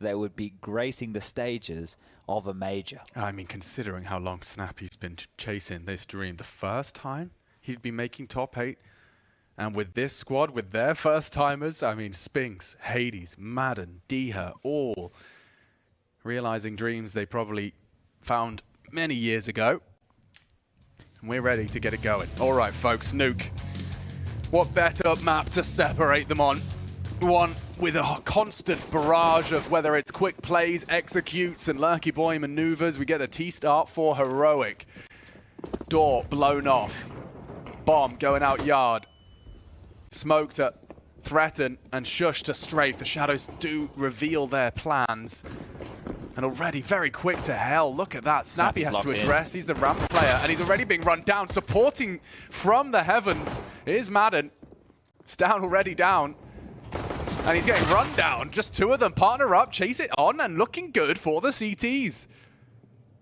they would be gracing the stages of a major. I mean, considering how long Snappy's been chasing this dream, the first time he'd be making top 8, and with this squad, with their first-timers, I mean, Spinks, Hades, Madden, Diha, all realizing dreams they probably found many years ago. And we're ready to get it going. All right, folks, Nuke. What better map to separate them on? One with a constant barrage of whether it's quick plays, executes, and lurky boy maneuvers. We get a T-start for Heroic. Door blown off. Bomb going out yard. Smoke to threaten and Shush to strafe. The Shadows do reveal their plans. And already very quick to hell. Look at that. Snappy has to address. He's the ramp player and he's already being run down. Supporting from the heavens is Madden. It's down already down. And he's getting run down. Just two of them partner up, chase it on, and looking good for the CTs.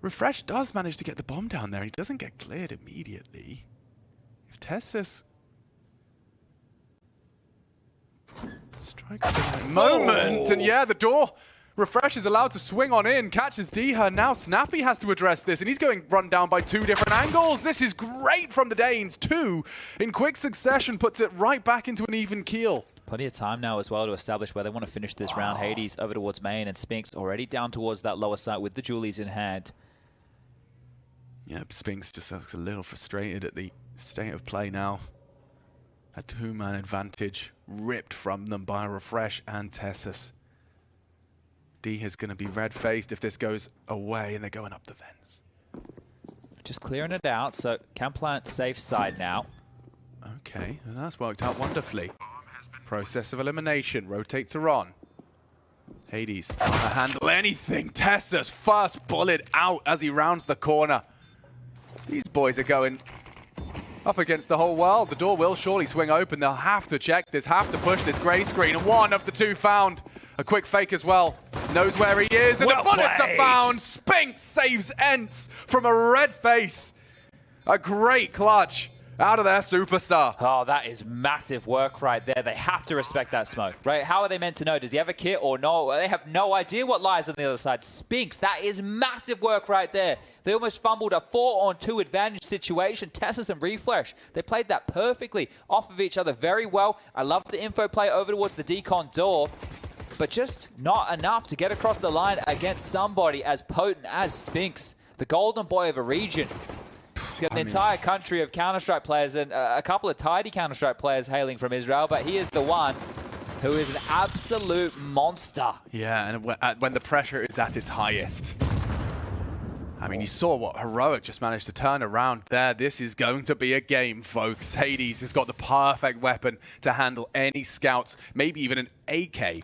Refresh does manage to get the bomb down there. He doesn't get cleared immediately. If Tessus strikes the moment, and yeah, the door. Refresh is allowed to swing on in, catches Diha. Now Snappy has to address this, and he's going run down by 2 different angles. This is great from the Danes. 2 in quick succession puts it right back into an even keel. Plenty of time now as well to establish where they want to finish this round. Hades over towards main, and Spinks already down towards that lower site with the Julies in hand. Yeah, Spinks just looks a little frustrated at the state of play now. A 2-man advantage ripped from them by Refresh and Tessus. D is going to be red-faced if this goes away and they're going up the vents. Just clearing it out, so can plant safe side now. Okay, and that's worked out wonderfully. Process of elimination, rotate to Ron. Hades can't handle anything. Tessus first bullet out as he rounds the corner. These boys are going up against the whole world. The door will surely swing open. They'll have to check this, have to push this grey screen. And one of the 2 found. A quick fake as well. Knows where he is, and the bullets are found. Spinks saves ENCE from a red face. A great clutch out of their superstar. Oh, that is massive work right there. They have to respect that smoke, right? How are they meant to know? Does he have a kit or no? They have no idea what lies on the other side. Spinks, that is massive work right there. They almost fumbled a 4-on-2 advantage situation. Tessus and Refresh, they played that perfectly off of each other very well. I love the info play over towards the decon door, but just not enough to get across the line against somebody as potent as Spinks, the golden boy of a region. He's got an entire country of Counter-Strike players and a couple of tidy Counter-Strike players hailing from Israel, but he is the one who is an absolute monster. Yeah, and when the pressure is at its highest. I mean, you saw what Heroic just managed to turn around there. This is going to be a game, folks. Hades has got the perfect weapon to handle any scouts, maybe even an AK.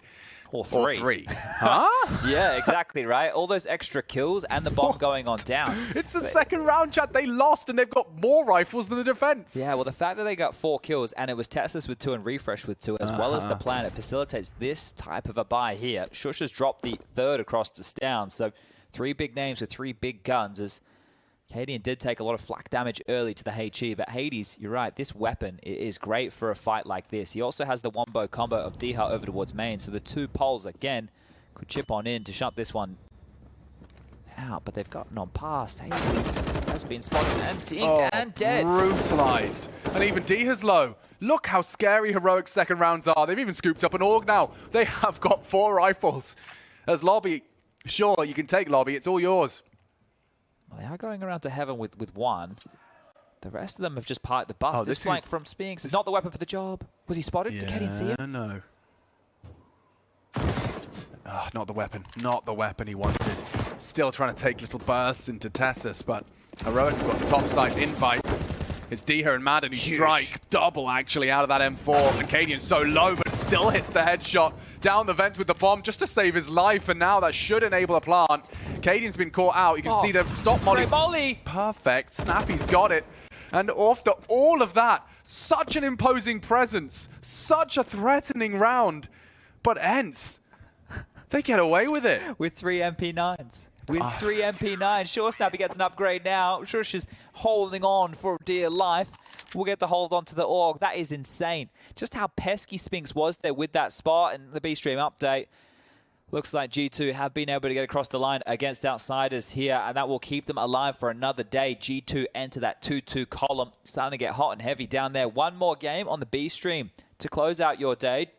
Or 3. Huh? Yeah, exactly, right? All those extra kills and the bomb going on down. It's the second round, chat. They lost, and they've got more rifles than the defense. Yeah, well, the fact that they got 4 kills, and it was Tessus with 2 and Refresh with 2, as well as the plan, it facilitates this type of a buy here. Shush has dropped the 3rd across to down, so 3 big names with 3 big guns, as Cadian did take a lot of flak damage early to the HE, but Hades, you're right, this weapon is great for a fight like this. He also has the wombo combo of Diha over towards main, so the 2 poles, again, could chip on in to shut this one out, but they've gotten on past. Hades has been spotted and dinked and dead. Brutalized. And even Diha's low. Look how scary Heroic's second rounds are. They've even scooped up an AUG now. They have got 4 rifles. As Lobby, sure, you can take Lobby, it's all yours. Well, they are going around to heaven with 1. The rest of them have just parked the bus. Oh, this flank from Spinks is not the weapon for the job. Was he spotted? Did Cadian see him? No. Oh, not the weapon. Not the weapon he wanted. Still trying to take little bursts into Tessus, but Heroic's got the top side invite. It's Diha and Madden who strike double, actually, out of that M4. And Cadian's so low, but still hits the headshot down the vents with the bomb just to save his life. And now that should enable a plant. Cadian's been caught out. You can see them stop Molly. Molly. Perfect. Snappy's got it. And after all of that, such an imposing presence, such a threatening round. But ENCE, they get away with it. With 3 MP9s. With 3 MP9s. Sure, Snappy gets an upgrade now. Sure, she's holding on for dear life. We'll get to hold on to the AUG. That is insane. Just how pesky Spinks was there with that spot and the B-Stream update. Looks like G2 have been able to get across the line against Outsiders here, and that will keep them alive for another day. G2 enter that 2-2 column. Starting to get hot and heavy down there. One more game on the B stream to close out your day.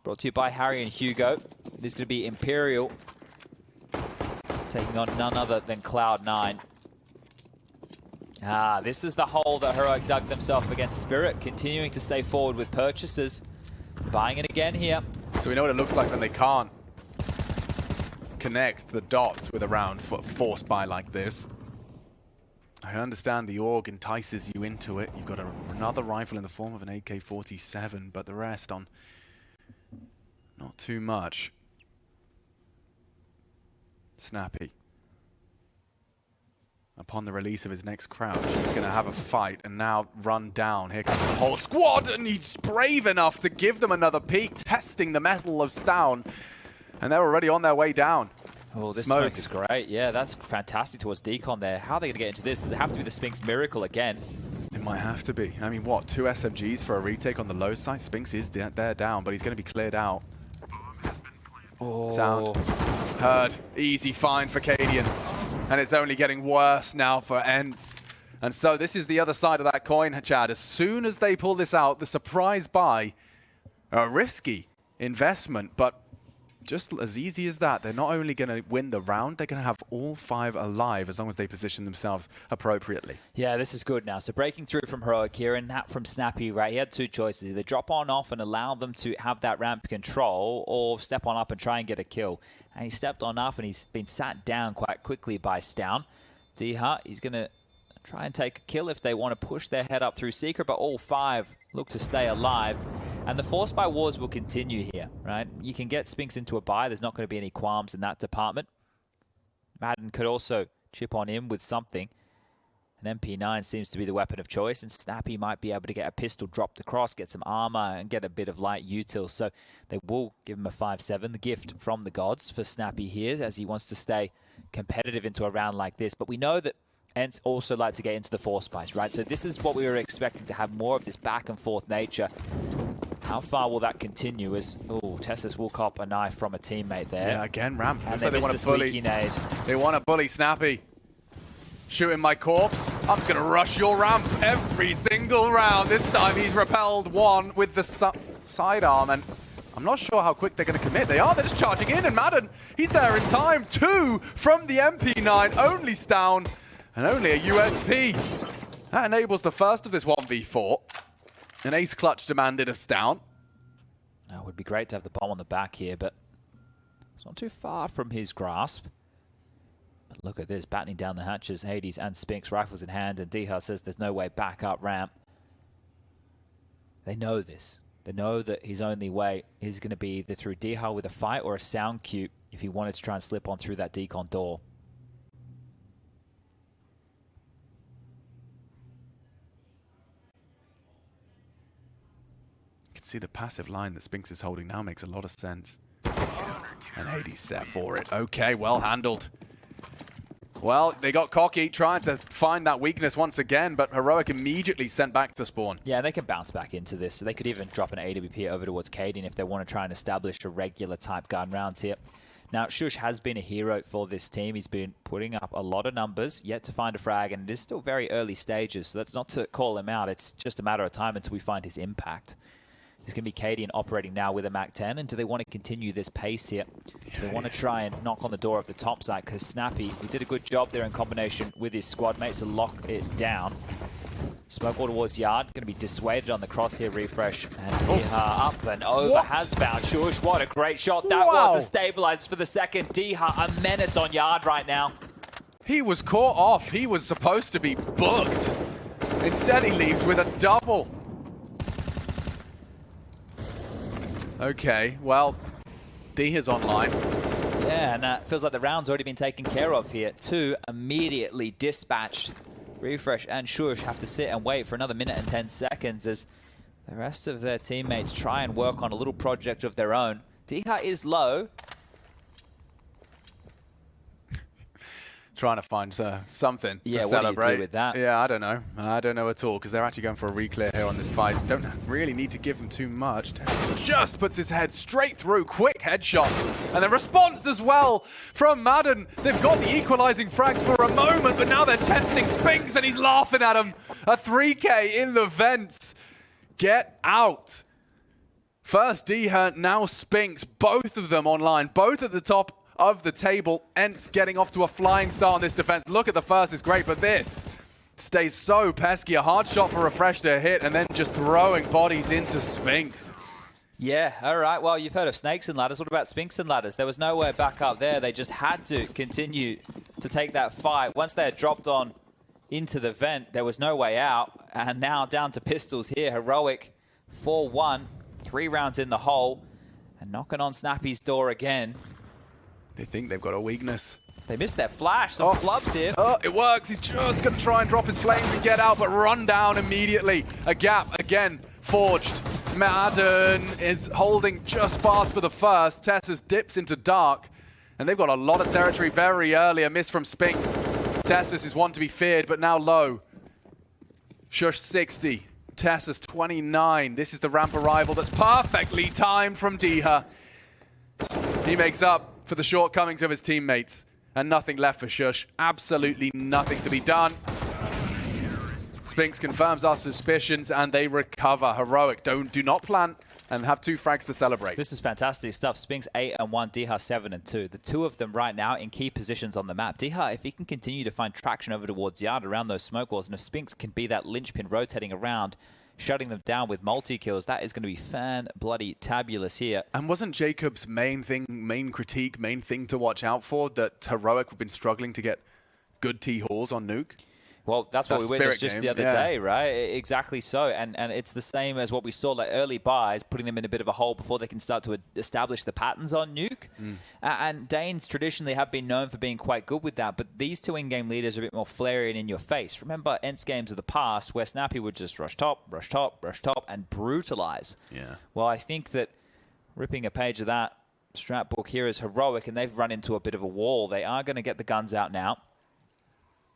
Brought to you by Harry and Hugo. It is going to be Imperial taking on none other than Cloud9. This is the hole that Heroic dug themselves against Spirit, continuing to stay forward with purchases. Buying it again here. So we know what it looks like when they can't connect the dots with a round forced by like this. I understand the AUG entices you into it. You've got another rifle in the form of an AK-47, but the rest on not too much. Snappy. Upon the release of his next crouch, he's going to have a fight and now run down. Here comes the whole squad, and he's brave enough to give them another peek, testing the mettle of Stown. And they're already on their way down. Oh, this smoke is great. Yeah, that's fantastic towards Decon there. How are they going to get into this? Does it have to be the Spinks Miracle again? It might have to be. I mean, what? 2 SMGs for a retake on the low side? Spinks is there down, but he's going to be cleared out. Oh. Sound. Heard. Easy find for Cadian. And it's only getting worse now for ENCE. And so this is the other side of that coin, Chad. As soon as they pull this out, the surprise buy, a risky investment, but just as easy as that, they're not only going to win the round, they're going to have all 5 alive as long as they position themselves appropriately. Yeah, this is good now. So breaking through from Heroic here, and that from Snappy, right? He had 2 choices. Either drop on off and allow them to have that ramp control, or step on up and try and get a kill. And he stepped on up, and he's been sat down quite quickly by Stown. Deha, he's going to try and take a kill if they want to push their head up through Secret, but all 5 look to stay alive. And the force buy wars will continue here, right? You can get Spinks into a buy. There's not going to be any qualms in that department. Madden could also chip on in with something. An MP9 seems to be the weapon of choice, and Snappy might be able to get a pistol dropped across, get some armor, and get a bit of light util. So they will give him a 5-7, the gift from the gods for Snappy here, as he wants to stay competitive into a round like this. But we know that ENCE also like to get into the force buys, right? So this is what we were expecting, to have more of this back and forth nature. How far will that continue? As Tessus will cop a knife from a teammate there. Yeah, again, ramp. And So they want to bully. Nade. They want to bully Snappy. Shooting my corpse. I'm just going to rush your ramp every single round. This time he's repelled 1 with the sidearm, and I'm not sure how quick they're going to commit. They're just charging in, and Madden, he's there in time. 2 from the MP9, only Stown, and only a USP. That enables the first of this 1v4. An ace clutch demanded of Stown. It would be great to have the bomb on the back here, but it's not too far from his grasp. But look at this, battening down the hatches. Hades and Spinks, rifles in hand, and Deha says there's no way back up ramp. They know this. They know that his only way is going to be either through Deha with a fight or a sound cube if he wanted to try and slip on through that decon door. See, the passive line that Spinks is holding now makes a lot of sense. And Hades set for it. Okay, well handled. Well, they got cocky, trying to find that weakness once again, but Heroic immediately sent back to spawn. Yeah, they can bounce back into this. So they could even drop an AWP over towards Cadian if they want to try and establish a regular type gun round here. Now, Shush has been a hero for this team. He's been putting up a lot of numbers, yet to find a frag, and it is still very early stages, so that's not to call him out. It's just a matter of time until we find his impact. It's going to be Cadian operating now with a MAC-10, and do they want to continue this pace here? Do they want to try and knock on the door of the top side? Because Snappy, he did a good job there in combination with his squad mates to lock it down. Smoke all towards Yard, going to be dissuaded on the crosshair refresh. And Deha up and over, has found Shush. What a great shot. That was a stabilizer for the second. Deha, a menace on Yard right now. He was caught off. He was supposed to be booked. Instead, he leaves with a double. Okay, well, Deha's online. Yeah, and it feels like the round's already been taken care of here. 2 immediately dispatched. Refresh and Shush have to sit and wait for another minute and 10 seconds as the rest of their teammates try and work on a little project of their own. Deha is low. trying to find something Yeah, to what do you celebrate. do with that? Yeah, I don't know. I don't know at all, because they're actually going for a re-clear here on this fight. Don't really need to give him too much. Just puts his head straight through. Quick headshot. And the response as well from Madden. They've got the equalizing frags for a moment, but now they're testing Spinks, and he's laughing at him. A 3K in the vents. Get out. First D-Hunt, now Spinks. Both of them online. Both at the top of the table. ENCE getting off to a flying start on this defense. Look at the first, it's great, but this stays so pesky. A hard shot for Refresh to hit, and then just throwing bodies into Spinks. Yeah, all right. Well, you've heard of snakes and ladders. What about Spinks and ladders? There was nowhere back up there. They just had to continue to take that fight. Once they had dropped on into the vent, there was no way out. And now down to pistols here. Heroic 4-1, 3 rounds in the hole, and knocking on Snappy's door again. They think they've got a weakness. They missed their flash. Some flubs here. Oh, it works. He's just going to try and drop his flames and get out, but run down immediately. A gap again forged. Madden is holding just fast for the first. Tessus dips into dark, and they've got a lot of territory very early. A miss from Spinks. Tessus is one to be feared, but now low. Shush 60. Tessus 29. This is the ramp arrival that's perfectly timed from Diha. He makes up for the shortcomings of his teammates, and nothing left for Shush. Absolutely nothing to be done. Spinks confirms our suspicions, and they recover. Heroic do not plant and have 2 frags to celebrate. This is fantastic stuff. Spinks 8-1, Diha 7-2. The 2 of them right now in key positions on the map. Diha, if he can continue to find traction over towards Yard around those smoke walls, and if Spinks can be that linchpin rotating around, shutting them down with multi-kills, that is going to be fan-bloody-tabulous here. And wasn't Jacob's main critique, main thing to watch out for, that Heroic have been struggling to get good T-hauls on Nuke? Well, that's what we witnessed just the other day, right? Exactly so. And it's the same as what we saw, like early buys, putting them in a bit of a hole before they can start to establish the patterns on Nuke. And Danes traditionally have been known for being quite good with that, but these 2 in-game leaders are a bit more flary and in your face. Remember ENCE games of the past where Snappy would just rush top, rush top, rush top, and brutalize. Yeah. Well, I think that ripping a page of that strat book here is Heroic, and they've run into a bit of a wall. They are going to get the guns out now.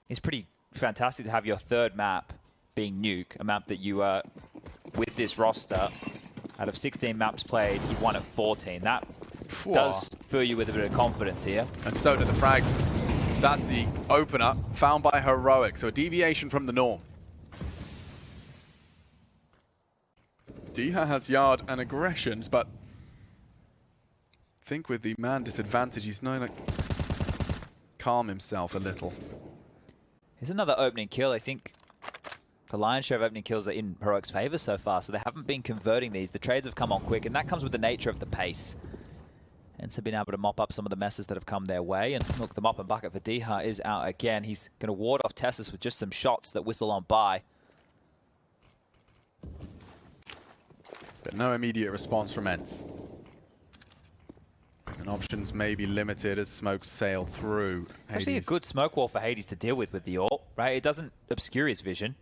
It's pretty fantastic to have your 3rd map being Nuke, a map that you with this roster, out of 16 maps played, you've won at 14. That does fill you with a bit of confidence here. And so did the frag. That's the opener found by Heroic, so a deviation from the norm. Diha has yard and aggressions, but I think with the man disadvantage, he's known to calm himself a little. Here's another opening kill. I think the lion's share of opening kills are in Heroic's favor so far, so they haven't been converting these. The trades have come on quick, and that comes with the nature of the pace. ENCE have been able to mop up some of the messes that have come their way, and look, the mop and bucket for Diha is out again. He's going to ward off Tessus with just some shots that whistle on by. But no immediate response from ENCE. And options may be limited as smokes sail through. It's actually a good smoke wall for Hades to deal with the AWP, right? It doesn't obscure his vision.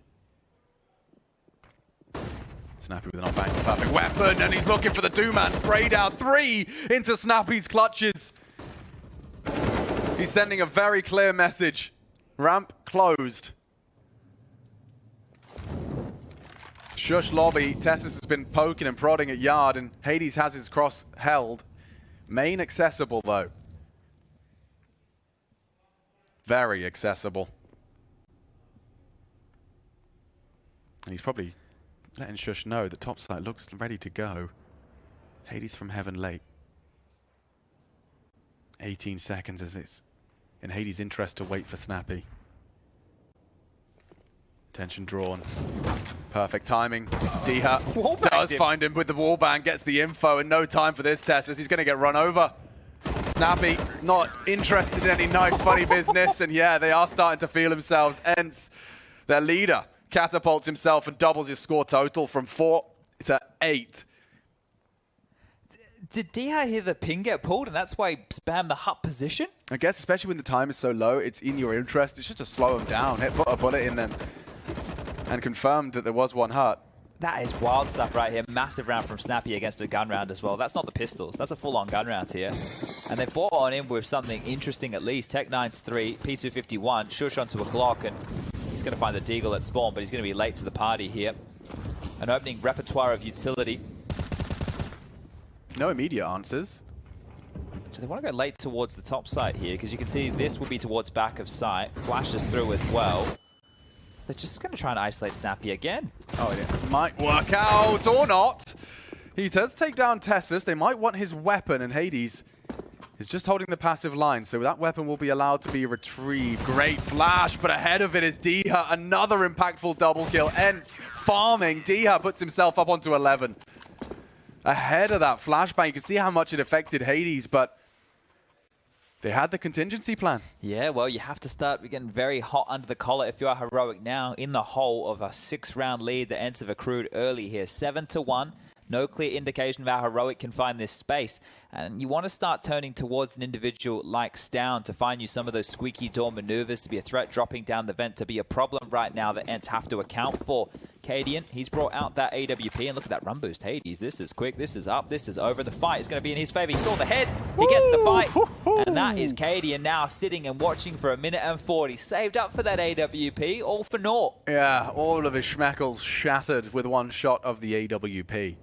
Snappy with an off-angle perfect weapon, and he's looking for the two-man spray down. 3 into Snappy's clutches. He's sending a very clear message. Ramp closed. Shush lobby. Tessus has been poking and prodding at Yard, and Hades has his cross held. Main accessible, though. Very accessible. And he's probably letting Shush know that topside looks ready to go. Hades from Heaven late. 18 seconds as it's in Hades' interest to wait for Snappy. Attention drawn. Perfect timing. Diha does find him with the wallbang, gets the info, and no time for this test as he's going to get run over. Snappy not interested in any nice funny business, and yeah, they are starting to feel themselves. ENCE, their leader, catapults himself and doubles his score total from 4 to 8. Did Diha hear the ping get pulled, and that's why he spammed the hut position? I guess, especially when the time is so low, it's in your interest. It's just to slow him down, put a bullet in them, and confirmed that there was one hut. That is wild stuff right here. Massive round from Snappy against a gun round as well. That's not the pistols. That's a full-on gun round here. And they've brought on him with something interesting at least. Tech-9's 3, P251, Shush onto a Glock, and he's going to find the Deagle at spawn, but he's going to be late to the party here. An opening repertoire of utility. No immediate answers. So they want to go late towards the top site here, because you can see this will be towards back of sight. Flashes through as well. They're just going to try and isolate Snappy again. Oh, it might work out or not. He does take down Tessus. They might want his weapon, and Hades is just holding the passive line, so that weapon will be allowed to be retrieved. Great flash, but ahead of it is Diha. Another impactful double kill. ENCE farming. Diha puts himself up onto 11. Ahead of that flashbang, you can see how much it affected Hades, but they had the contingency plan. Yeah, well, you have to start getting very hot under the collar if you are Heroic now in the hole of a 6-round lead that ENCE have accrued early here. 7-1. No clear indication of how Heroic can find this space. And you want to start turning towards an individual like Stown to find you some of those squeaky door maneuvers to be a threat, dropping down the vent to be a problem right now that ENCE have to account for. Cadian, he's brought out that AWP, and look at that run boost. Hades, this is quick, this is up, this is over. The fight is going to be in his favor. He saw the head, he gets the fight, and that is Cadian now sitting and watching for 1:40. Saved up for that AWP, all for naught. Yeah, all of his schmeckles shattered with one shot of the AWP.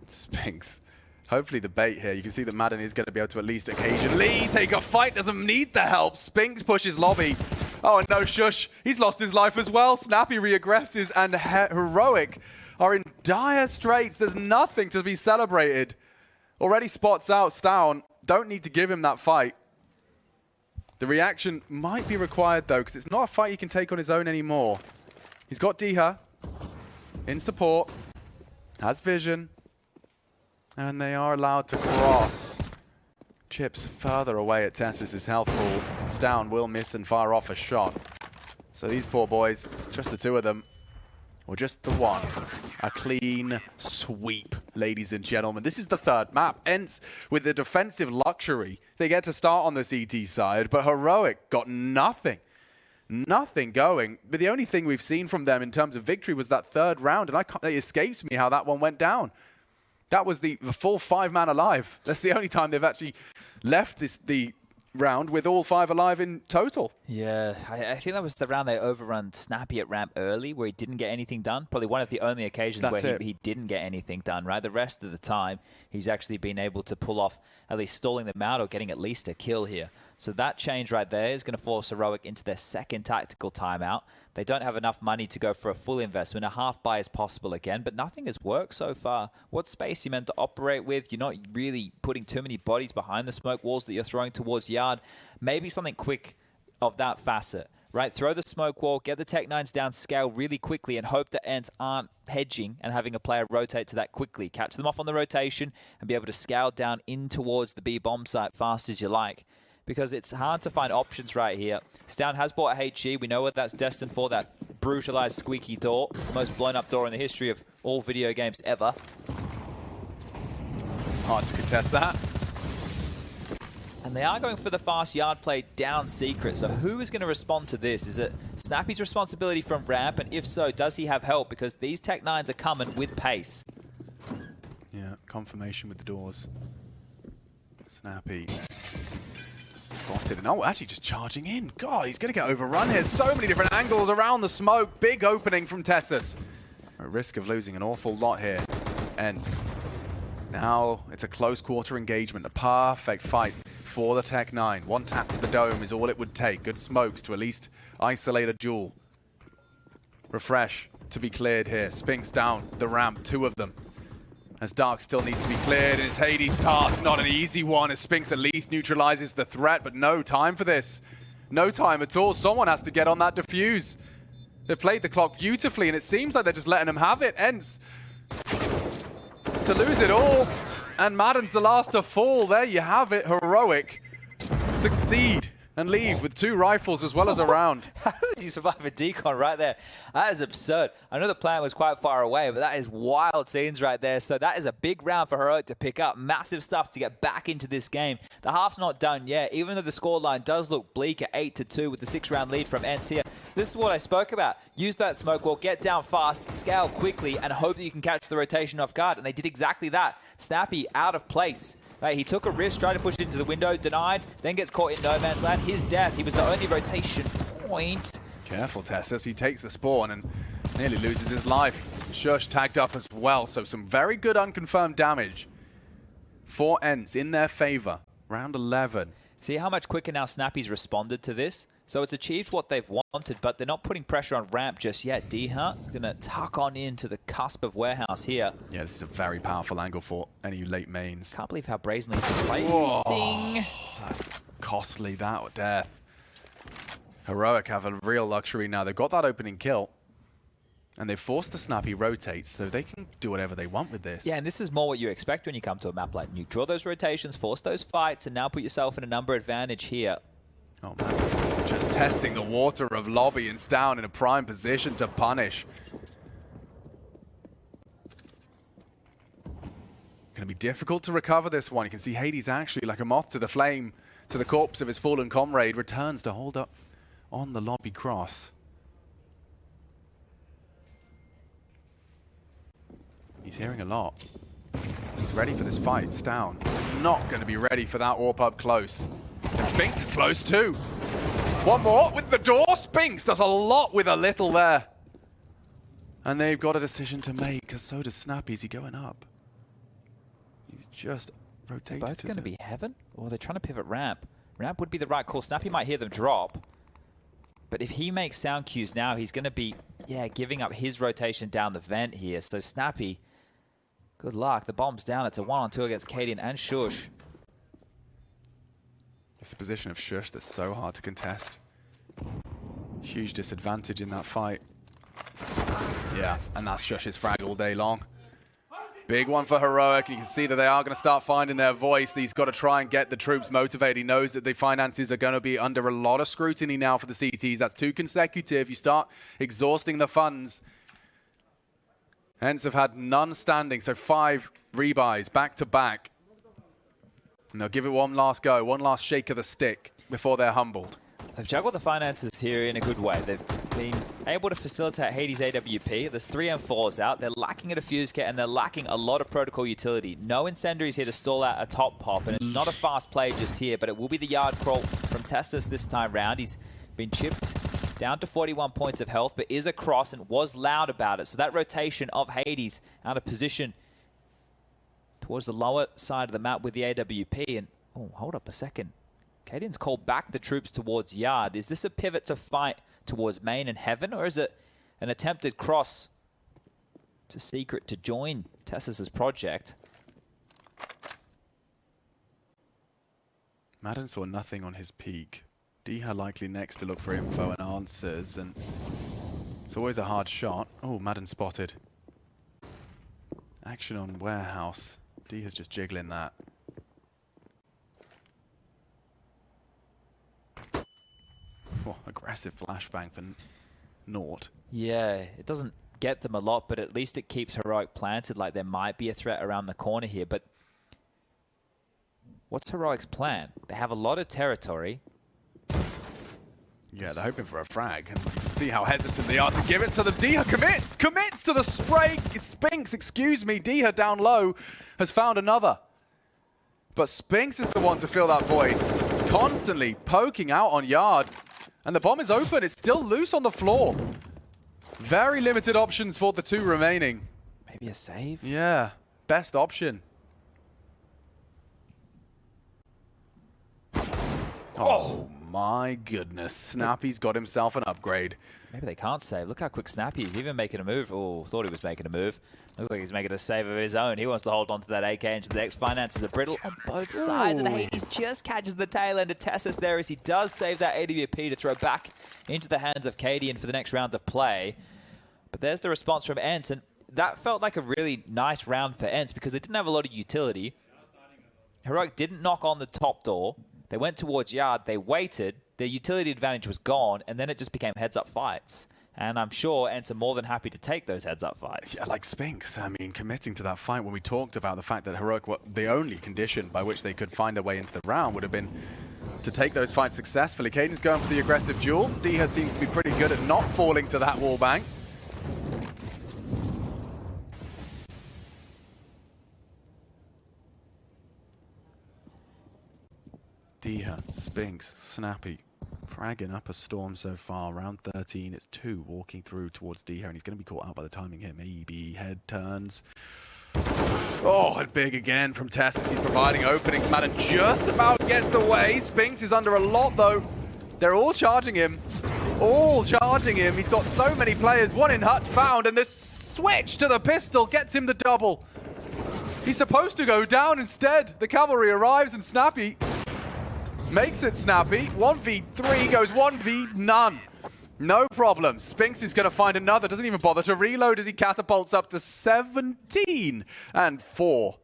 Spinks. Hopefully the bait here. You can see that Madden is going to be able to at least occasionally take a fight. Doesn't need the help. Spinks pushes lobby. Oh, and no Shush. He's lost his life as well. Snappy reaggresses, and Heroic are in dire straits. There's nothing to be celebrated. Already spots out Stown. Don't need to give him that fight. The reaction might be required, though, because it's not a fight he can take on his own anymore. He's got Diha in support. Has vision. And they are allowed to cross. Chips further away at Tessus' health pool. Stown will miss and fire off a shot. So these poor boys, just the two of them, or just the one. A clean sweep, ladies and gentlemen. This is the third map. ENCE with the defensive luxury. They get to start on the CT side, but Heroic got nothing. Nothing going. But the only thing we've seen from them in terms of victory was that third round, and it escapes me how that one went down. That was the full 5-man alive. That's the only time they've actually left the round with all 5 alive in total. Yeah, I think that was the round they overrun Snappy at ramp early where he didn't get anything done. Probably one of the only occasions where he didn't get anything done, right? The rest of the time, he's actually been able to pull off at least stalling them out or getting at least a kill here. So that change right there is going to force Heroic into their second tactical timeout. They don't have enough money to go for a full investment. A half buy is possible again, but nothing has worked so far. What space are you meant to operate with? You're not really putting too many bodies behind the smoke walls that you're throwing towards yard. Maybe something quick of that facet, right? Throw the smoke wall, get the Tech-9s down scale really quickly, and hope that ENCE aren't hedging and having a player rotate to that quickly. Catch them off on the rotation and be able to scale down in towards the B bomb site fast as you like. Because it's hard to find options right here. Stown has bought a HE. We know what that's destined for, that brutalized squeaky door. The most blown up door in the history of all video games ever. Hard to contest that. And they are going for the fast yard play down secret. So who is going to respond to this? Is it Snappy's responsibility from ramp? And if so, does he have help? Because these Tech-9s are coming with pace. Yeah, confirmation with the doors. Snappy. Spotted, and oh, actually just charging in. God, he's going to get overrun here. So many different angles around the smoke. Big opening from Tessus. At risk of losing an awful lot here. ENCE. Now it's a close quarter engagement. A perfect fight for the Tech-9. One tap to the dome is all it would take. Good smokes to at least isolate a duel. Refresh to be cleared here. Spinks down the ramp, 2 of them. As Dark still needs to be cleared, and it's Hades' task, not an easy one, as Spinks at least neutralizes the threat, but no time for this. No time at all. Someone has to get on that defuse. They've played the clock beautifully, and it seems like they're just letting them have it. ENCE to lose it all, and Madden's the last to fall. There you have it. Heroic succeed and leave with 2 rifles as well as a round. How does he survive a decon right there? That is absurd. I know the plan was quite far away, but that is wild scenes right there. So that is a big round for Heroic to pick up. Massive stuff to get back into this game. The half's not done yet, even though the scoreline does look bleak at 8-2 with the 6-round lead from ENCE here. This is what I spoke about. Use that smoke wall, get down fast, scale quickly, and hope that you can catch the rotation off guard. And they did exactly that. Snappy out of place. Right, he took a risk, tried to push it into the window, denied, then gets caught in no man's land. His death, he was the only rotation point. Careful, Tessus. He takes the spawn and nearly loses his life. Shush tagged up as well, so some very good unconfirmed damage for ENCE in their favor. Round 11. See how much quicker now Snappy's responded to this? So it's achieved what they've wanted, but they're not putting pressure on ramp just yet. D-Hut going to tuck on into the cusp of warehouse here. Yeah, this is a very powerful angle for any late mains. Can't believe how brazenly he's just facing. That's costly, that death. Heroic have a real luxury now. They've got that opening kill. And they've forced the Snappy rotates, so they can do whatever they want with this. Yeah, and this is more what you expect when you come to a map like Nuke. Draw those rotations, force those fights, and now put yourself in a number advantage here. Oh man, just testing the water of lobby and Stown in a prime position to punish. Gonna be difficult to recover this one. You can see Hades actually, like a moth to the flame, to the corpse of his fallen comrade, returns to hold up on the lobby cross. He's hearing a lot. He's ready for this fight. Stown not going to be ready for that AWP up close. And Spinks is close too. One more with the door. Spinks does a lot with a little there. And they've got a decision to make, because so does Snappy. Is he going up? He's just rotated. Both going to be heaven? Or they're trying to pivot ramp. Ramp would be the right call. Snappy might hear them drop. But if he makes sound cues now, he's going to be, yeah, giving up his rotation down the vent here. So Snappy, good luck. The bomb's down. It's a 1-on-2 against Cadian and Shush. It's the position of Shush that's so hard to contest. Huge disadvantage in that fight. Yeah, and that's Shush's frag all day long. Big one for Heroic. You can see that they are going to start finding their voice. He's got to try and get the troops motivated. He knows that the finances are going to be under a lot of scrutiny now for the CTs. That's 2 consecutive. You start exhausting the funds. ENCE have had none standing, so 5 rebuys back to back. And they'll give it one last go, one last shake of the stick before they're humbled. They've juggled the finances here in a good way. They've been able to facilitate Hades AWP. There's 3 M4s out. They're lacking a defuse kit, and they're lacking a lot of protocol utility. No incendiaries here to stall out a top pop, and it's not a fast play just here, but it will be the yard crawl from Tessus this time round. He's been chipped down to 41 points of health, but is across and was loud about it. So that rotation of Hades out of position towards the lower side of the map with the AWP. And, oh, hold up a second. Cadian's called back the troops towards yard. Is this a pivot to fight towards main and heaven, or is it an attempted cross to secret to join Tessus's project? Madden saw nothing on his peak. Diha likely next to look for info and answers, and it's always a hard shot. Oh, Madden spotted. Action on warehouse. Diha's just jiggling that. Oh, aggressive flashbang for naught. Yeah, it doesn't get them a lot, but at least it keeps Heroic planted like there might be a threat around the corner here. But what's Heroic's plan? They have a lot of territory. Yeah, they're hoping for a frag, and you can see how hesitant they are to give it to them. Diha commits to the spray. Spinks, excuse me, Diha down low has found another. But Spinks is the one to fill that void, constantly poking out on yard. And the bomb is open. It's still loose on the floor. Very limited options for the 2 remaining. Maybe a save? Yeah, best option. Oh my goodness. Snappy's got himself an upgrade. Maybe they can't save. Look how quick Snappy is. Even making a move. Oh, thought he was making a move. Looks like he's making a save of his own. He wants to hold on to that AK into the next. Finances are brittle on both sides. And Hades just catches the tail end of Tessus there as he does save that AWP to throw back into the hands of Cadian for the next round of play. But there's the response from ENCE. And that felt like a really nice round for ENCE because they didn't have a lot of utility. Heroic didn't knock on the top door. They went towards yard. They waited. Their utility advantage was gone. And then it just became heads-up fights. And I'm sure ENCE are more than happy to take those heads-up fights. Yeah, like Spinks. I mean, committing to that fight when we talked about the fact that Heroic, the only condition by which they could find their way into the round would have been to take those fights successfully. Caden's going for the aggressive duel. Diha seems to be pretty good at not falling to that wallbang. Diha, Spinks, Snappy, fragging up a storm so far. Round 13, it's 2 walking through towards Diha, and he's going to be caught out by the timing here. Maybe head turns. Oh, and big again from Testis. He's providing openings. Madden just about gets away. Spinks is under a lot, though. They're all charging him. All charging him. He's got so many players. One in hut found, and the switch to the pistol gets him the double. He's supposed to go down instead. The cavalry arrives, and Snappy makes it Snappy. 1v3 goes 1v none. No problem. Spinks is going to find another. Doesn't even bother to reload as he catapults up to 17 and 4.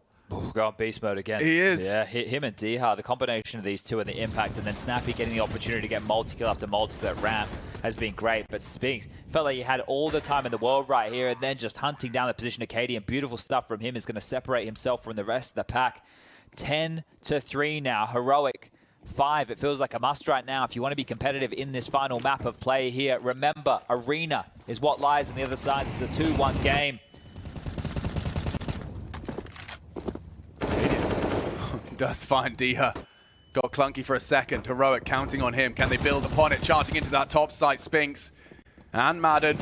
Going beast mode again. He is. Yeah, him and Diha, the combination of these two and the impact, and then Snappy getting the opportunity to get multi-kill after multi-kill at ramp has been great. But Spinks felt like he had all the time in the world right here, and then just hunting down the position of Katie, and beautiful stuff from him is going to separate himself from the rest of the pack. 10-3 now. Heroic 5. It feels like a must right now if you want to be competitive in this final map of play here. Remember, Arena is what lies on the other side. This is a 2-1 game. Does find Diha. Got clunky for a second. Heroic counting on him. Can they build upon it? Charging into that top site. Spinks and Madden.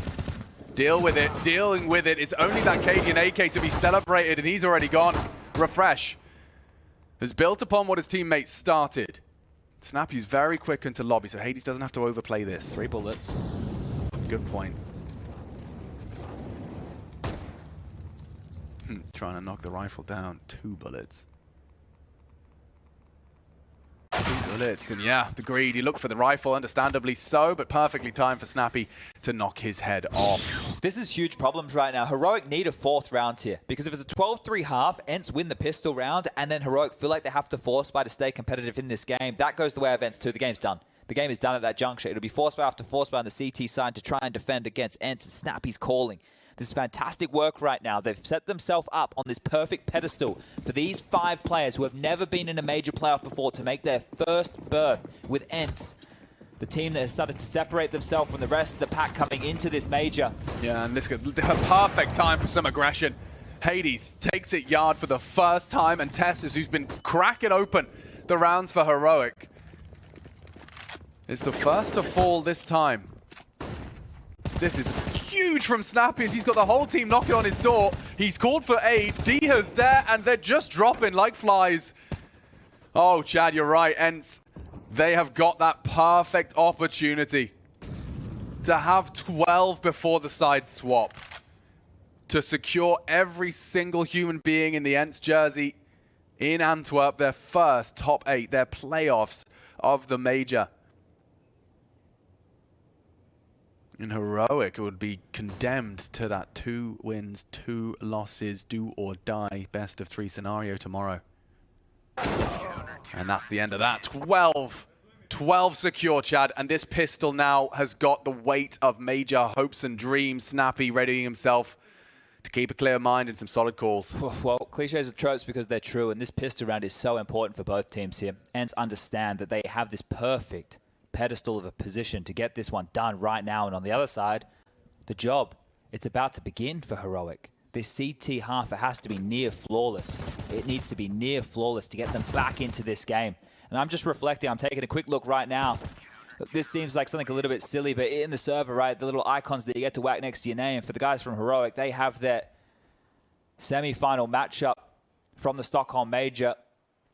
Deal with it. Dealing with it. It's only that Cadian AK to be celebrated, and he's already gone. Refresh has built upon what his teammates started. Snappy's very quick into lobby, so Hades doesn't have to overplay this. 3 bullets. Good point. Trying to knock the rifle down. 2 bullets. 2 bullets, and yeah, the greed. He looked for the rifle, understandably so, but perfectly timed for Snappy to knock his head off. This is huge problems right now. Heroic need a 4th round here, because if it's a 12-3 half, ENCE win the pistol round, and then Heroic feel like they have to force buy to stay competitive in this game. That goes the way of ENCE too. The game's done. The game is done at that juncture. It'll be force buy after force buy on the CT side to try and defend against ENCE, and Snappy's calling. This is fantastic work right now. They've set themselves up on this perfect pedestal for these 5 players who have never been in a major playoff before to make their first berth with ENCE. The team that has started to separate themselves from the rest of the pack coming into this major. Yeah, and this could a perfect time for some aggression. Hades takes it yard for the first time, and Testis, who's been cracking open the rounds for Heroic, is the first to fall this time. This is huge from Snappy as he's got the whole team knocking on his door. He's called for aid. Diha's there, and they're just dropping like flies. Oh, Chad, you're right. ENCE, they have got that perfect opportunity to have 12 before the side swap, to secure every single human being in the ENCE jersey in Antwerp, their first top 8, their playoffs of the major. In Heroic, it would be condemned to that 2 wins, 2 losses, do or die, best of 3 scenario tomorrow. And that's the end of that. 12 secure, Chad, and this pistol now has got the weight of major hopes and dreams. Snappy readying himself to keep a clear mind and some solid calls. Well, cliches are tropes because they're true, and this pistol round is so important for both teams here. ENCE understand that they have this perfect pedestal of a position to get this one done right now, and on the other side, the job, it's about to begin for Heroic. This CT half, it has to be near flawless. It needs to be near flawless to get them back into this game. And I'm just reflecting, I'm taking a quick look right now. This seems like something a little bit silly, but in the server, right, the little icons that you get to whack next to your name, for the guys from Heroic, they have their semi-final matchup from the Stockholm Major.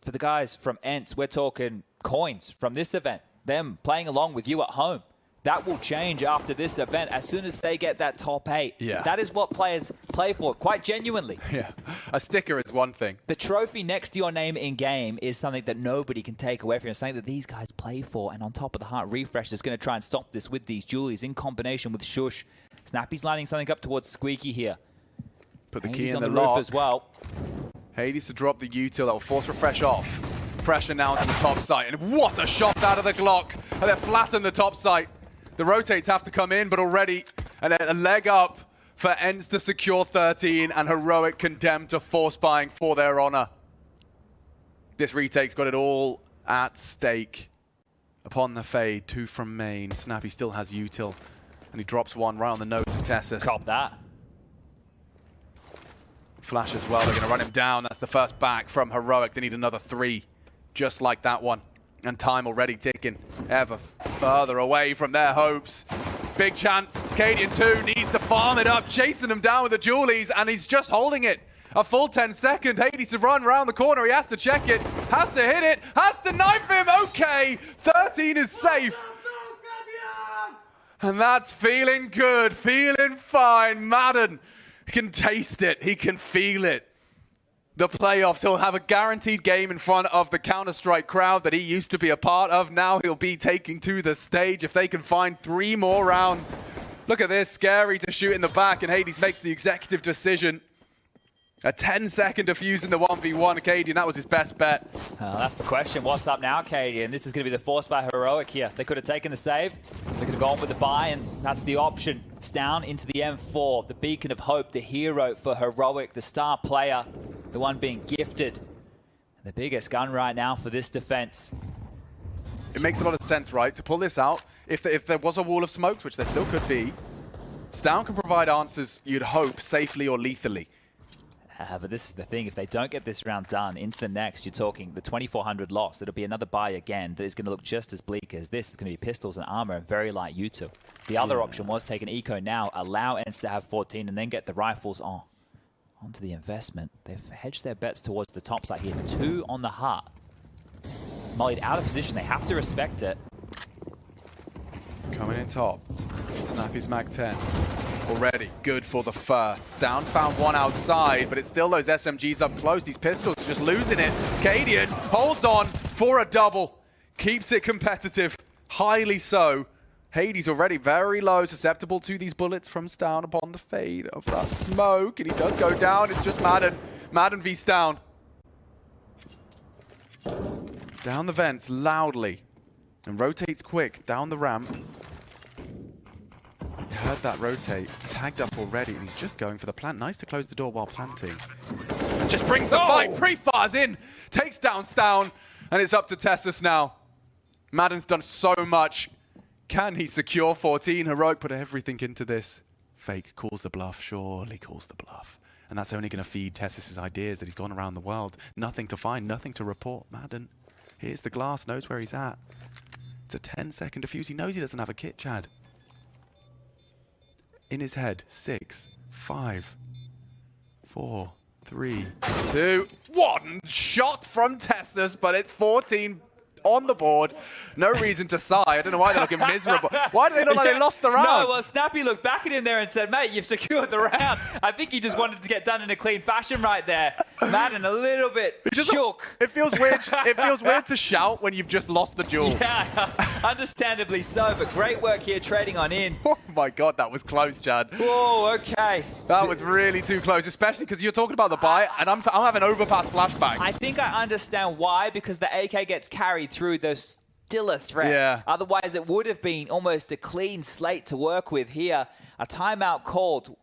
For the guys from ENCE, we're talking coins from this event. Them playing along with you at home. That will change after this event as soon as they get that top 8. Yeah. That is what players play for, quite genuinely. Yeah, a sticker is one thing. The trophy next to your name in-game is something that nobody can take away from you, something that these guys play for, and on top of the heart, Refresh is going to try and stop this with these Julies in combination with Shush. Snappy's lining something up towards Squeaky here. Put the Hades key in on the the lock roof as well. Hades to drop the util that will force Refresh off. Pressure now to the top site, and what a shot out of the Glock! And they're flattened the top site. The rotates have to come in, but already a leg up for ENCE to secure 13, and Heroic condemned to force buying for their honor. This retake's got it all at stake. Upon the fade, 2 from main. Snappy still has util, and he drops one right on the nose of Tessus. Cop that. Flash as well, they're going to run him down. That's the first back from Heroic. They need another 3, just like that one. And time already ticking ever further away from their hopes. Big chance. Cadian 2 needs to farm it up, chasing him down with the Julies, and he's just holding it. A full 10 second. Hades to run around the corner. He has to check it, has to hit it, has to knife him. Okay, 13 is safe. And that's feeling good, feeling fine. Madden, he can taste it, he can feel it. The playoffs, he'll have a guaranteed game in front of the Counter-Strike crowd that he used to be a part of. Now he'll be taking to the stage if they can find 3 more rounds. Look at this, scary to shoot in the back, and Hades makes the executive decision. A 10-second defuse in the 1v1. Cadian, that was his best bet. That's the question. What's up now, Cadian? This is going to be the force by Heroic here. They could have taken the save. They could have gone with the buy, and that's the option. It's down into the M4, the beacon of hope, the hero for Heroic, the star player, the one being gifted. The biggest gun right now for this defense. It makes a lot of sense, right? To pull this out, if there was a wall of smokes, which there still could be, Stown can provide answers, you'd hope, safely or lethally. But this is the thing, if they don't get this round done into the next, you're talking the 2400 loss. It'll be another buy again that is going to look just as bleak as this. It's going to be pistols and armor and very light util. The other option was take an eco now, allow ENCE to have 14 and then get the rifles onto the investment. They've hedged their bets towards the top side here. 2 on the heart. Mollied out of position. They have to respect it. Coming in top. Snappy's Mag 10. Already good for the first. Stown's found one outside, but it's still those SMGs up close. These pistols are just losing it. Cadian holds on for a double. Keeps it competitive. Highly so. Hades already very low, susceptible to these bullets from Stown upon the fade of that smoke. And he does go down. It's just Madden. Madden v Stown. Down the vents loudly. And rotates quick down the ramp. Heard that rotate, tagged up already, and he's just going for the plant. Nice to close the door while planting. And just brings the fight, pre-fires in, takes down Stown, and it's up to Tessus now. Madden's done so much. Can he secure 14? Heroic put everything into this. Fake calls the bluff, surely calls the bluff. And that's only going to feed Tessus's ideas that he's gone around the world. Nothing to find, nothing to report. Madden, here's the glass, knows where he's at. It's a 10-second defuse. He knows he doesn't have a kit, Chad. In his head, 6, 5, 4, 3, 2, 1 shot from Tessus, but it's 14 on the board. No reason to sigh. I don't know why they're looking miserable. Why do they look like they lost the round? No, well, Snappy looked back at him there and said, mate, you've secured the round. I think he just wanted to get done in a clean fashion right there. Madden a little bit shook. It feels weird. It feels weird to shout when you've just lost the duel. Yeah, understandably so, but great work here trading on in. Oh my God, that was close, Chad. Whoa, okay. That was really too close, especially because you're talking about the buy, and I'm having overpass flashbacks. I think I understand why, because the AK gets carried through, there's still a threat. Yeah. Otherwise, it would have been almost a clean slate to work with here. A timeout called.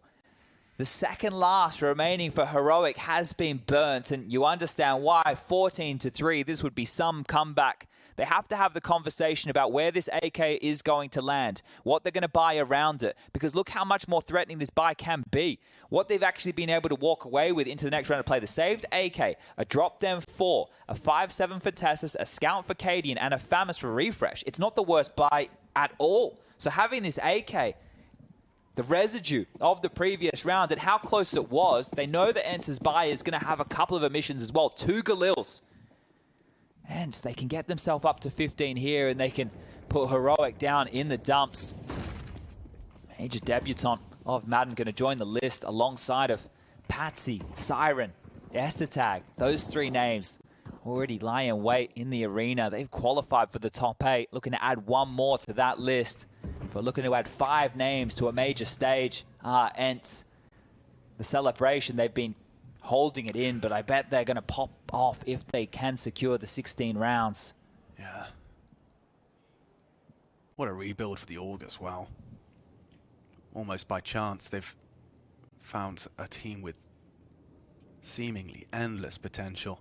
The second last remaining for Heroic has been burnt, and you understand why. 14-3, this would be some comeback. They have to have the conversation about where this AK is going to land, what they're going to buy around it, because look how much more threatening this buy can be. What they've actually been able to walk away with into the next round to play the saved AK, a drop down 4, a 5-7 for Tessus, a scout for Cadian, and a Famous for Refresh. It's not the worst buy at all. So having this AK, the residue of the previous round and how close it was, they know that ENCE's buy is going to have a couple of emissions as well. 2 Galils. ENCE, they can get themselves up to 15 here and they can put Heroic down in the dumps. Major debutant of Madden going to join the list alongside of Patsy, Siren, Tag. Those 3 names already lie in wait in the arena. They've qualified for the top 8, looking to add 1 more to that list. But looking to add 5 names to a major stage. ENCE, the celebration, they've been holding it in, but I bet they're going to pop off if they can secure the 16 rounds. Yeah. What a rebuild for the Org as well. Almost by chance, they've found a team with seemingly endless potential.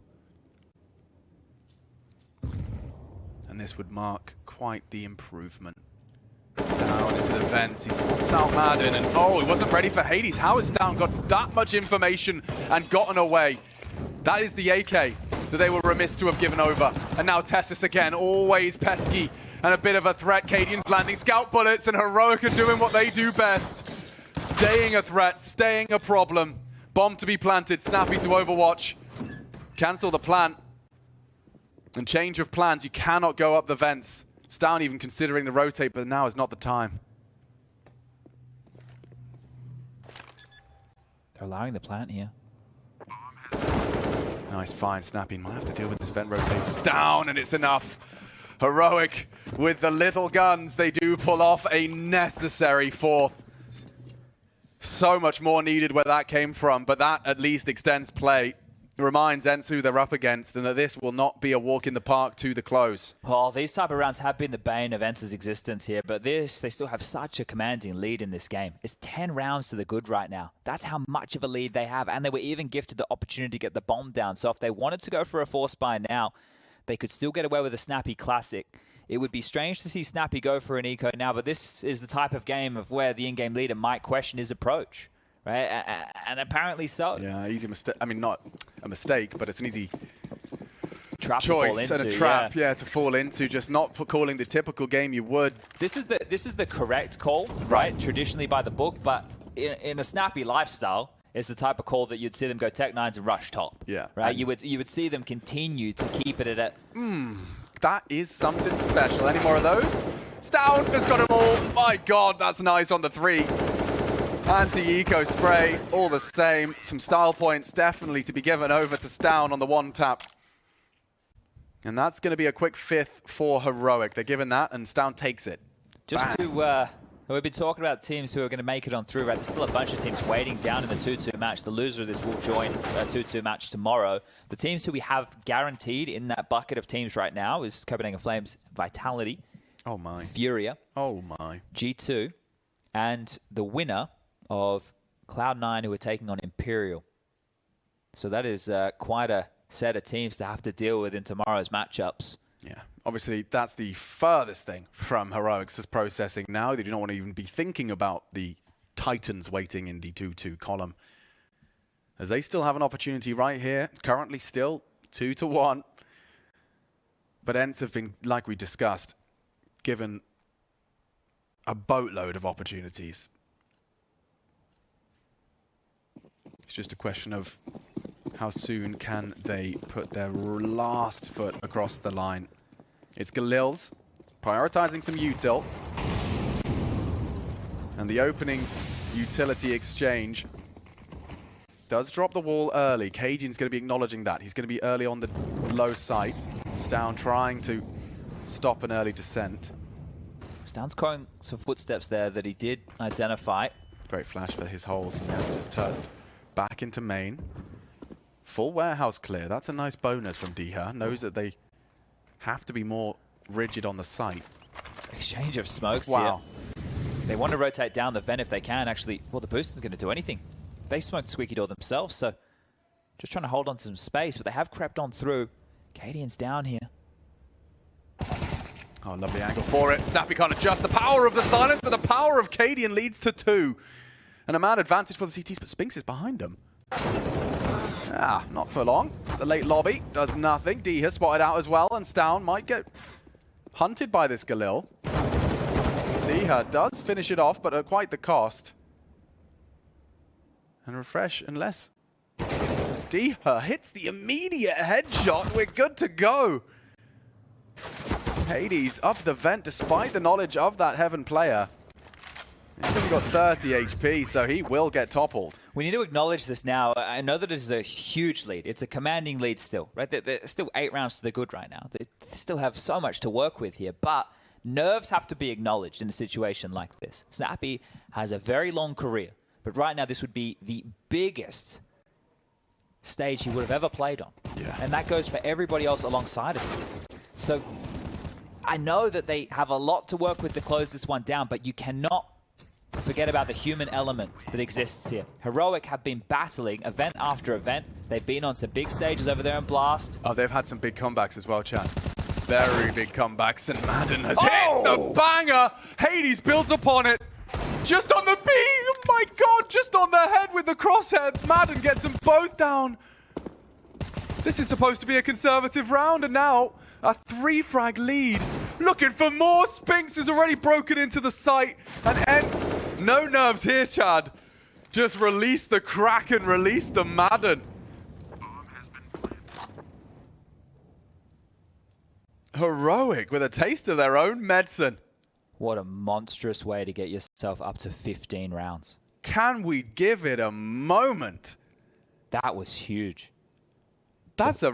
And and this would mark quite the improvement. Down into the vents, he spots out Madden, and oh, he wasn't ready for Hades. How has Down got that much information and gotten away? That is the AK that they were remiss to have given over. And now Tessus again, always pesky and a bit of a threat. Cadian's landing scout bullets, and Heroic are doing what they do best. Staying a threat, staying a problem. Bomb to be planted, Snappy to overwatch. Cancel the plant. And change of plans, you cannot go up the vents. Stown even considering the rotate, but now is not the time. They're allowing the plant here. Nice find, Snappy might have to deal with this vent rotate. It's down, and it's enough. Heroic with the little guns, they do pull off a necessary fourth. So much more needed where that came from, but that at least extends play. Reminds ENCE who they're up against, and that this will not be a walk in the park to the close. Well, these type of rounds have been the bane of ENCE's existence here, but they still have such a commanding lead in this game. It's 10 rounds to the good right now. That's how much of a lead they have, and they were even gifted the opportunity to get the bomb down. So if they wanted to go for a force buy now, they could still get away with a Snappy classic. It would be strange to see Snappy go for an eco now, but this is the type of game of where the in-game leader might question his approach. Right, and apparently so. Yeah, easy mistake. I mean, not a mistake, but it's an easy trap choice to fall into, and a trap, yeah, to fall into. Just not calling the typical game you would. This is the correct call, right? Traditionally by the book, but in a Snappy lifestyle, it's the type of call that you'd see them go Tech 9s and rush top. Yeah, right. You would see them continue to keep it at. That is something special. Any more of those? Stown has got them all. My God, that's nice on the 3. Anti-eco spray, all the same. Some style points definitely to be given over to Stown on the 1-tap. And that's going to be a quick 5th for Heroic. They're given that, and Stown takes it. Just to, we've been talking about teams who are going to make it on through, right? There's still a bunch of teams waiting down in the 2-2 match. The loser of this will join a 2-2 match tomorrow. The teams who we have guaranteed in that bucket of teams right now is Copenhagen Flames, Vitality, oh my, Furia, oh my, G2, and the winner of Cloud9, who are taking on Imperial. So that is quite a set of teams to have to deal with in tomorrow's matchups. Yeah, obviously that's the furthest thing from Heroic's processing now. They do not want to even be thinking about the Titans waiting in the 2-2 column, as they still have an opportunity right here. Currently still 2-1. But ENCE have been, like we discussed, given a boatload of opportunities. It's just a question of how soon can they put their last foot across the line. It's Galil's prioritizing some util. And the opening utility exchange does drop the wall early. Cadian's going to be acknowledging that. He's going to be early on the low side. Stown trying to stop an early descent. Stown's calling some footsteps there that he did identify. Great flash for his hold. He has just turned back into main. Full warehouse clear. That's a nice bonus from Diha. Knows that they have to be more rigid on the site. Exchange of smokes wow. here. They want to rotate down the vent if they can. Actually, well, the booster's going to do anything. They smoked Squeaky Door themselves, so just trying to hold on to some space, but they have crept on through. Cadian's down here. Oh, lovely angle for it. Snappy can't adjust. The power of the silence and the power of Cadian leads to 2. And a man advantage for the CTs, but Spinks is behind him. Ah, not for long. The late lobby does nothing. D has spotted out as well, and Stown might get hunted by this Galil. Diha does finish it off, but at quite the cost. And refresh, unless Diha hits the immediate headshot, we're good to go. Hades up the vent despite the knowledge of that Heaven player. He's only got 30 HP, so he will get toppled. We need to acknowledge this now. I know that this is a huge lead. It's a commanding lead still, right? There's still 8 rounds to the good right now. They still have so much to work with here, but nerves have to be acknowledged in a situation like this. Snappy has a very long career, but right now this would be the biggest stage he would have ever played on. Yeah. And that goes for everybody else alongside of him. So I know that they have a lot to work with to close this one down, but you cannot forget about the human element that exists here. Heroic have been battling event after event. They've been on some big stages over there in Blast. Oh, they've had some big comebacks as well, chat. Very big comebacks, and Madden has hit the banger. Hades builds upon it. Just on the beat. Oh my god, just on the head with the crosshair. Madden gets them both down. This is supposed to be a conservative round, and now a 3-frag lead. Looking for more. Spinks has already broken into the site, and ENCE, no nerves here, Chad. Just release the Kraken, release the Madden. Heroic with a taste of their own medicine. What a monstrous way to get yourself up to 15 rounds. Can we give it a moment? That was huge. That's a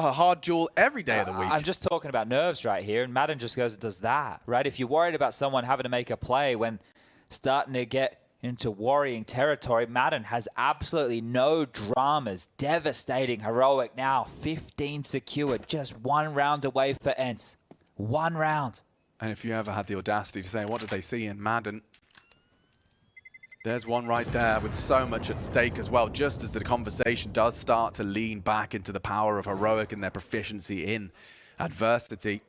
hard duel every day of the week. I'm just talking about nerves right here, and Madden just goes and does that, right? If you're worried about someone having to make a play when starting to get into worrying territory, Madden has absolutely no dramas. Devastating, heroic now. 15 secured, just 1 round away for ENCE. 1 round. And if you ever had the audacity to say, what did they see in Madden? There's one right there with so much at stake as well, just as the conversation does start to lean back into the power of heroic and their proficiency in adversity.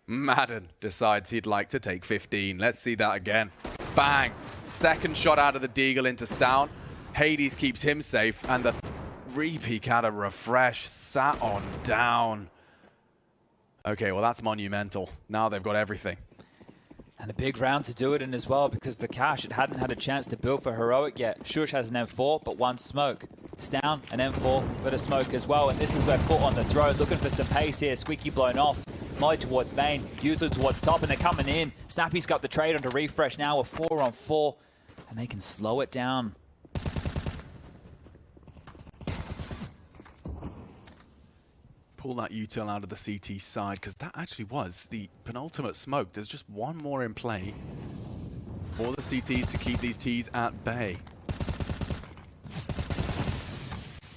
Madden decides he'd like to take 15. Let's see that again. Bang! Second shot out of the Deagle into Stown. Hades keeps him safe, and the repeat had a refresh, sat on down. Okay, well that's monumental. Now they've got everything. And a big round to do it in as well, because the cash, it hadn't had a chance to build for heroic yet. Shush has an M4, but 1 smoke. Stown, an M4, but a smoke as well. And this is where foot on the throat, looking for some pace here. Squeaky blown off. Molly towards main, Yuzu towards top, and they're coming in. Snappy's got the trade onto refresh now with 4 on 4, and they can slow it down. Pull that util out of the CT side, because that actually was the penultimate smoke. There's just 1 more in play for the CTs to keep these Ts at bay.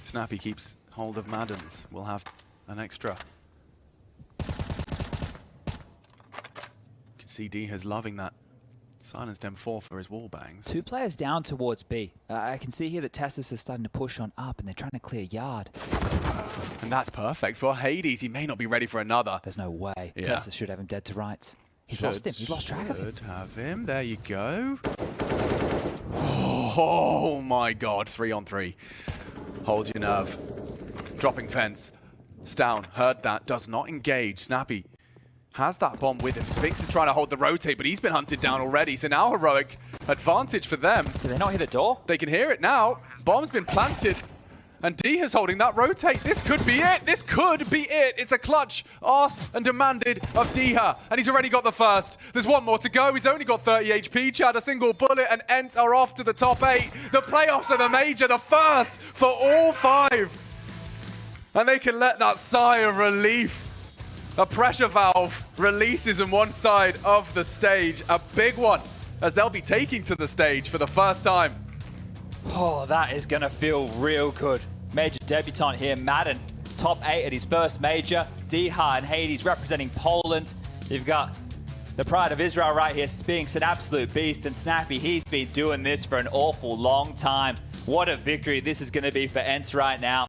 Snappy keeps hold of Maddens. We'll have an extra. You can see D is loving that silenced M4 for his wall bangs. 2 players down towards B. I can see here that Tessus is starting to push on up, and they're trying to clear yard. And that's perfect for Hades. He may not be ready for another. There's no way. Yeah. Tessus should have him dead to rights. He's lost him. He's lost track of him. Should have him. There you go. Oh my god. 3 on 3. Hold your nerve. Dropping fence. Stown heard that. Does not engage. Snappy has that bomb with him. Sphinx is trying to hold the rotate, but he's been hunted down already. So now heroic advantage for them. Did they not hear the door? They can hear it now. Bomb's been planted. And D is holding that rotate. This could be it. This could be it. It's a clutch asked and demanded of Diha. And he's already got the first. There's 1 more to go. He's only got 30 HP. Chad, a single bullet, and ENCE are off to the top 8. The playoffs are the major, the first for all 5. And they can let that sigh of relief. A pressure valve releases on one side of the stage. A big one, as they'll be taking to the stage for the first time. Oh, that is going to feel real good. Major debutant here, Madden. Top 8 at his first major. Diha and Hades representing Poland. You've got the pride of Israel right here, Spinks, an absolute beast. And Snappy, he's been doing this for an awful long time. What a victory this is going to be for ENCE right now.